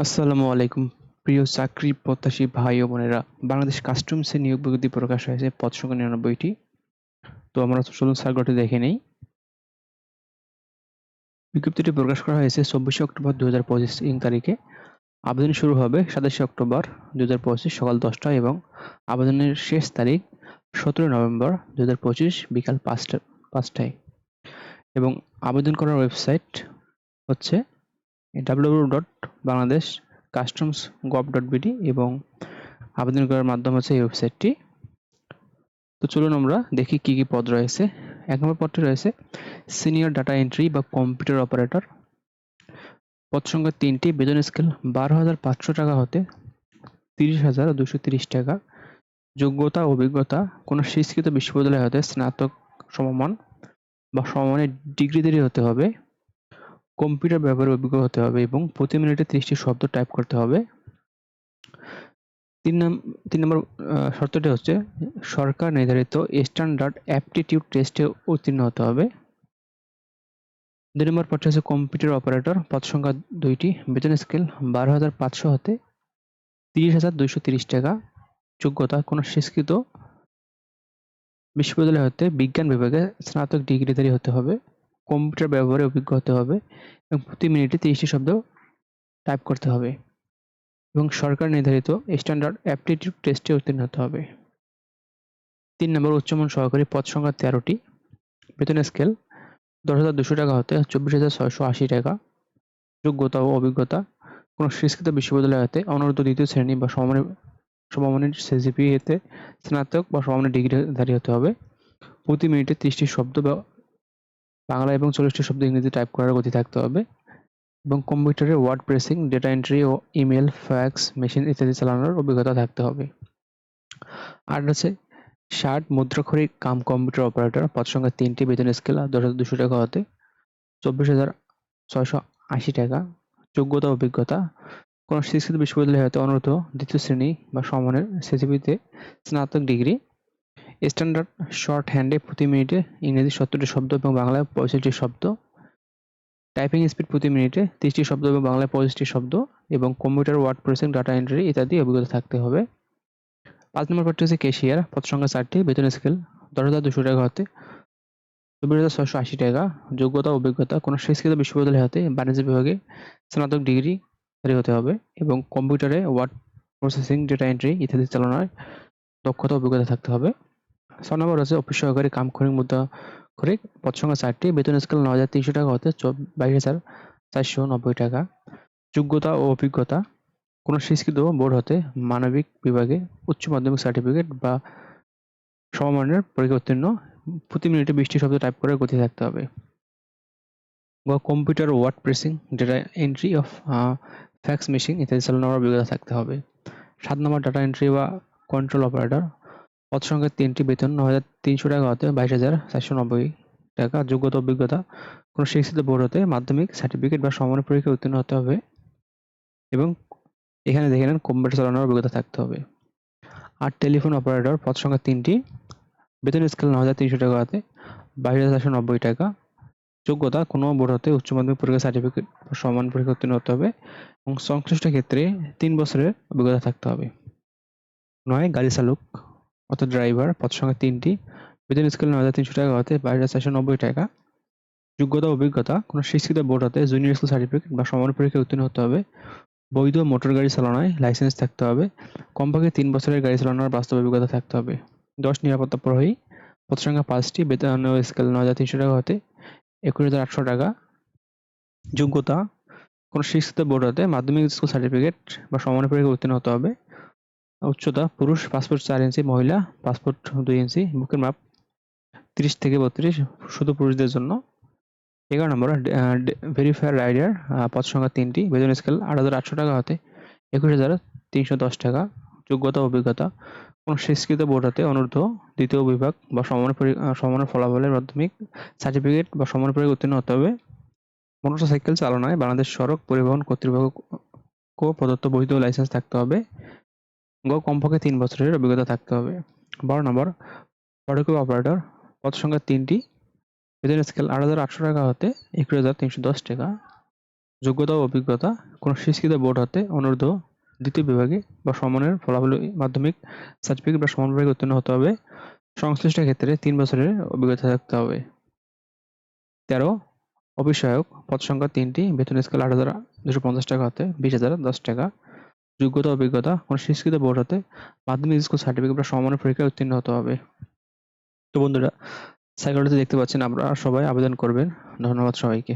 আসসালামু আলাইকুম প্রিয় চাকরি প্রত্যাশী ভাই ও বোনেরা। বাংলাদেশ কাস্টমসে নিয়োগ বিজ্ঞপ্তি প্রকাশ হয়েছে পদ সংখ্যা ৯৯টি। তো আমরা চলুন সার্কুলারটি দেখে নেই। বিজ্ঞপ্তিটি প্রকাশ করা হয়েছে ২৪শে অক্টোবর ২০২৫ তারিখে। আবেদন শুরু হবে ২৭শে অক্টোবর ২০২৫ সকাল ১০টায় এবং আবেদনের শেষ তারিখ ১৭ নভেম্বর ২০২৫ বিকাল ৫টায়। এবং আবেদন করার ওয়েবসাইট হচ্ছে www.bangladeshcustoms.gov.bd এবং আবেদন করার মাধ্যম হচ্ছে এই ওয়েবসাইটটি। তো চলুন আমরা দেখি কি কি পদ রয়েছে। ১ নম্বর পদটি রয়েছে সিনিয়র ডাটা এন্ট্রি বা কম্পিউটার অপারেটর। পদ সংখ্যা ৩টি, বেতন স্কেল ১২,৫০০ টাকা হতে ৩০,২৩০ টাকা। যোগ্যতা ও অভিজ্ঞতা কোনো স্বীকৃত বিশ্ববিদ্যালয় হতে স্নাতক সমমান বা সমমানের ডিগ্রিধারী হতে হবে, কম্পিউটার ব্যবহারে অভিজ্ঞ হতে হবে এবং প্রতি মিনিটে ৩০টি শব্দ টাইপ করতে হবে। ৩ নম্বর শর্তটি হচ্ছে সরকার নির্ধারিত স্ট্যান্ডার্ড অ্যাপটিটিউড টেস্টে উত্তীর্ণ হতে হবে। ২ নম্বর পদটি হচ্ছে কম্পিউটার অপারেটর। পদ সংখ্যা ২টি, বেতন স্কেল ১২,৫০০ হতে ৩০,২৩০ টাকা। যোগ্যতা কোনো স্বীকৃত বিশ্ববিদ্যালয় হতে বিজ্ঞান বিভাগে স্নাতক ডিগ্রিধারী হতে হবে, কম্পিউটার ব্যবহারে অভিজ্ঞ হতে হবে এবং প্রতি মিনিটে ৩০টি শব্দ টাইপ করতে হবে এবং সরকার নির্ধারিত স্ট্যান্ডার্ড অ্যাপটিটিউড টেস্টে উত্তীর্ণ হতে হবে। ৩ নম্বর উচ্চমান সহকারী। পদ সংখ্যা ১৩টি, বেতন স্কেল ১০,২০০ টাকা হতে ২৪,৬৮০ টাকা। যোগ্যতা ও অভিজ্ঞতা কোনো স্বীকৃত বিশ্ববিদ্যালয় হতে অনূর্ধ্ব ২য় শ্রেণী বা সমমানের সিজিপিএতে স্নাতক বা সমমানের ডিগ্রিধারী হতে হবে। প্রতি মিনিটে ৩০টি শব্দ বাংলা এবং ৪০টি শব্দ ইংরেজি টাইপ করার গতি থাকতে হবে এবং কম্পিউটারে ওয়ার্ড প্রেসিং, ডেটা এন্ট্রি ও ইমেল, ফ্যাক্স মেশিন ইত্যাদি চালানোর অভিজ্ঞতা থাকতে হবে। আর আছে ষাট মুদ্রাক্ষরিক কাম কম্পিউটার অপারেটর। পদ সংখ্যা ৩টি, বেতন স্কেল ১০,২০০ টাকা হতে ২৪,৬৮০ টাকা। যোগ্যতা অভিজ্ঞতা কোনো স্বীকৃত বিশ্ববিদ্যালয় হতে অনূর্ধ্ব ২য় শ্রেণী বা সমমানের সিজিপিতে স্নাতক ডিগ্রি। স্ট্যান্ডার্ড শর্ট হ্যান্ডে প্রতি মিনিটে ইংরেজি ৭০টি শব্দ এবং বাংলায় ৬৫টি শব্দ। টাইপিং স্পিড প্রতি মিনিটে ৩০টি শব্দ এবং বাংলায় ২৫টি শব্দ এবং computer word processing, data entry ইত্যাদি অভিজ্ঞতা থাকতে হবে। ৫ নম্বর পদটি হচ্ছে ক্যাশিয়ার। পদ সংখ্যা ৪টি, বেতন স্কেল ১০,২০০ টাকা হতে ২৪,৬৮০ টাকা। যোগ্যতা অভিজ্ঞতা কোনো স্বীকৃত বিশ্ববিদ্যালয় হতে বাণিজ্য বিভাগে স্নাতক ডিগ্রিধারী হতে হবে এবং কম্পিউটারে ওয়ার্ড প্রসেসিং, ডেটা এন্ট্রি ইত্যাদি চালানোর দক্ষতা অভিজ্ঞতা থাকতে হবে। ৬ নম্বর হচ্ছে অফিস সহকারী কাম খনিক মুদ্রাক্ষরিক। পদ সংখ্যা ৪টি, বেতন স্কেল ৯,৩০০ টাকা হতে ২২,৪৯০ টাকা। যোগ্যতা ও অভিজ্ঞতা কোনো স্বীকৃত বোর্ড হতে মানবিক বিভাগে উচ্চ মাধ্যমিক সার্টিফিকেট বা সমমানের পরীক্ষা উত্তীর্ণ। প্রতি মিনিটে ২০টি শব্দ টাইপ করার গতি থাকতে হবে। Computer word processing, data entry of fax machine ইত্যাদি চালানোর অভিজ্ঞতা থাকতে হবে। ৭ নম্বর ডাটা এন্ট্রি বা কন্ট্রোল অপারেটর। পদ সংখ্যা ৩টি, বেতন ৯,৩০০ টাকা হতে ২২,৪৯০ টাকা। যোগ্যতা অভিজ্ঞতা কোনো স্বীকৃত বোর্ড হতে মাধ্যমিক সার্টিফিকেট বা সমমানের পরীক্ষায় উত্তীর্ণ হতে হবে এবং এখানে দেখে নেন কম্পিউটার চালানোর অভিজ্ঞতা থাকতে হবে। আর টেলিফোন অপারেটর। পদ সংখ্যা ৩টি, বেতন স্কেল ৯,৩০০ টাকা হতে ২২,৪৯০ টাকা। যোগ্যতা কোনো বোর্ড হতে উচ্চ মাধ্যমিক পরীক্ষা সার্টিফিকেট বা সমমান পরীক্ষা উত্তীর্ণ হতে হবে এবং সংশ্লিষ্ট ক্ষেত্রে ৩ বছরের অভিজ্ঞতা থাকতে হবে। ৯ গাড়ি চালক অর্থাৎ ড্রাইভার। পদ সংখ্যা ৩টি, বেতন স্কেল ৯,৩০০ টাকা হতে ২২,৪৯০ টাকা। যোগ্যতা অভিজ্ঞতা কোনো স্বীকৃত বোর্ড হতে জুনিয়র স্কুল সার্টিফিকেট বা সমমানের পরীক্ষায় উত্তীর্ণ হতে হবে। বৈধ মোটর গাড়ি চালানোয় লাইসেন্স থাকতে হবে। কমপক্ষে ৩ বছরের গাড়ি চালানোর বাস্তব অভিজ্ঞতা থাকতে হবে। ১০ নিরাপত্তা প্রহরী। পদ সংখ্যা ৫টি, বেতন স্কেল ৯,৩০০ টাকা হতে ২১,৮০০ টাকা। যোগ্যতা কোনো স্বীকৃত বোর্ড হতে মাধ্যমিক স্কুল সার্টিফিকেট বা সমমানের পরীক্ষায় উত্তীর্ণ হতে হবে। উচ্চতা পুরুষ ৫ ফুট ৪ ইঞ্চি, মহিলা ৫ ফুট ২ ইঞ্চি, বুকের মাপ ৩০ থেকে ৩২ শুধু পুরুষদের জন্য। ১১ নম্বর ভেরিফায়ার রাইডার। পদ সংখ্যা ৩টি, বেতন স্কেল ৮,৮০০ টাকা হতে ২১,৩১০ টাকা। যোগ্যতা অভিজ্ঞতা কোনো স্বীকৃত বোর্ড হতে অনূর্ধ্ব ২য় বিভাগ বা সমমানের ফলাফলের মাধ্যমিক সার্টিফিকেট বা সমমানের পরীক্ষায় উত্তীর্ণ হতে হবে। মোটরসাইকেল চালনায় বাংলাদেশ সড়ক পরিবহন কর্তৃপক্ষ প্রদত্ত বৈধ লাইসেন্স থাকতে হবে। কমপক্ষে ৩ বছরের অভিজ্ঞতা থাকতে হবে। ১২ নম্বর ফটোকপি অপারেটর। পদ সংখ্যা ৩টি, বেতন স্কেল ৮,৮০০ টাকা হতে ২১,৩১০ টাকা। যোগ্যতা ও অভিজ্ঞতা: কোনো স্বীকৃত বোর্ড হতে অনূর্ধ্ব দ্বিতীয় বিভাগে বা সমমানের ফলাফলে মাধ্যমিক সার্টিফিকেট বা সমান বিভাগে উত্তীর্ণ হতে হবে। সংশ্লিষ্ট ক্ষেত্রে ৩ বছরের অভিজ্ঞতা থাকতে হবে। ১৩ অফিস সহায়ক: পদ সংখ্যা ৩টি, বেতন স্কেল ৮,২৫০ টাকা হতে ২০,০১০ টাকা। যোগ্যতা ও অভিজ্ঞতা: কোনো স্বীকৃত বোর্ড হতে মাধ্যমিক স্কুল সার্টিফিকেট বা সমমানের পরীক্ষায় উত্তীর্ণ হতে হবে। তো বন্ধুরা, সাইকোলজিতে দেখতে পাচ্ছেন আপনারা সবাই আবেদন করবেন। ধন্যবাদ সবাইকে।